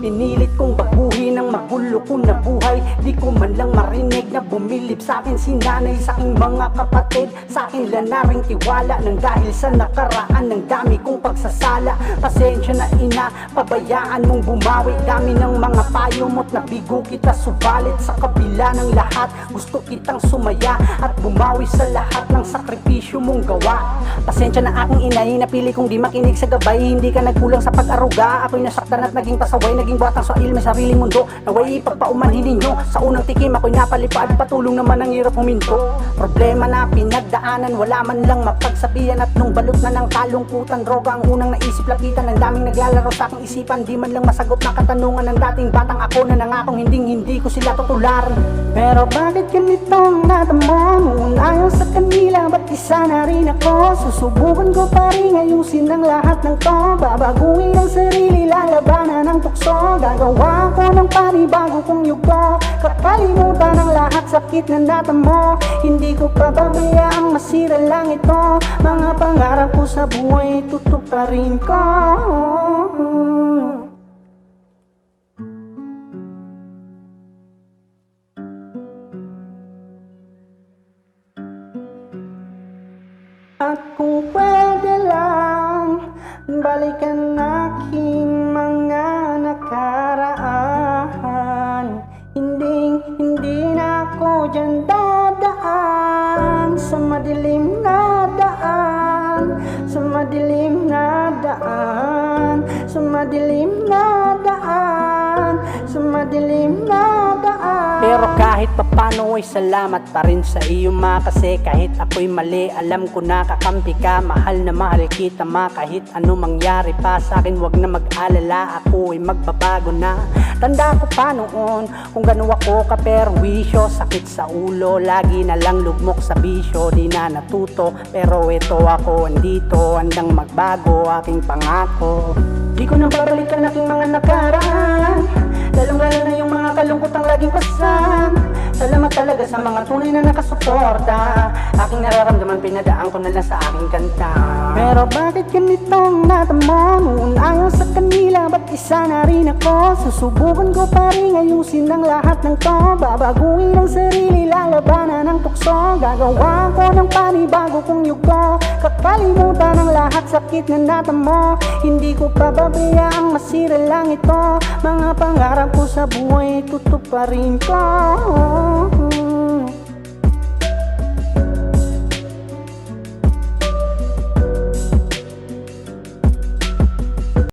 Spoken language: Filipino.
Pinilit kong baguhin ang magulo ko na buhay. Di ko man lang marinig na bumilib sa akin si nanay, sa aking mga kapatid. Sa akin lang na rin tiwala nang dahil sa nakaraan ng dami kong pagsasala. Pasensya na ina, pabayaan mong bumawi. Dami ng mga payo mo't nabigo kita, subalit sa kabila ng lahat gusto kitang sumaya at bumawi sa lahat ng sakripisyo mong gawa. Pasensya na aking inay, napili kong di makinig sa gabay. Hindi ka nagkulang sa pag-aruga, ako'y nasaktan at naging pasaway. Naging batang soil, may sariling mundo, naway ipagpaumanhin ninyo. Sa unang tikim ako'y napalipad, patulong naman ang hirap huminto. Problema na pinagdaanan, wala man lang mapagsabihan. At nung balot na ng kalungkutan, droga ang unang naisip lapitan. Ang daming naglalaro sa aking isipan, di man lang masagot na katanungan ng dating batang ako na nangakong hindi ko sila tutularan. Pero bakit ganito ang natamo? Noon ayaw sa kanila, ba't isa na rin ako? Susubukan ko pa rin ayusin ang lahat ng to. Babaguhin ang sarili, lalabanan ang tukso. Gagawa ko ng panibago kong yugo. Kakalimutan ang lahat sakit na natamo. Hindi ko pababayaang masira lang ito. Mga pangarap ko sa buhay, tutuparin ko. At kung pwede lang, balikan aking mga nakaraan. Hindi na ako dyan dadaan sa madilim na daan, sa madilim na daan, sa madilim na daan, sa madilim na daan. Pero kahit papano ay salamat pa rin sa iyo ma, kasi kahit ako'y mali, alam ko na kakampi ka. Mahal na mahal kita ma, kahit ano mangyari pa sa akin, wag na mag-alala, ako ay magbabago na. Tanda ko pa noon kung gano'n ako kaperwisyo, sakit sa ulo, lagi na lang lugmok sa bisyo. Di na natuto, pero ito ako andito, handang magbago aking pangako. Di ko nang babalikan aking mga nakaraan, lalong-lalo na yung mga kalungkotang laging pasan. Salamat talaga sa mga tunay na nakasuporta. Aking nararamdaman, pinadaan ko na lang sa aking kanta. Pero bakit ganitong natamo? Noon ayaw sa kanila, ba't isa na rin ako? Susubukan ko pa rin ayusin ang lahat ng to. Babaguhin ang sarili, lalabanan ang tukso. Gagawa ko ng panibago kong yugo. Kakalimutan ang lahat sakit na natamo. Hindi ko pababayaang masira lang ito. Mga pangarap ko sa buhay, tutuparin ko.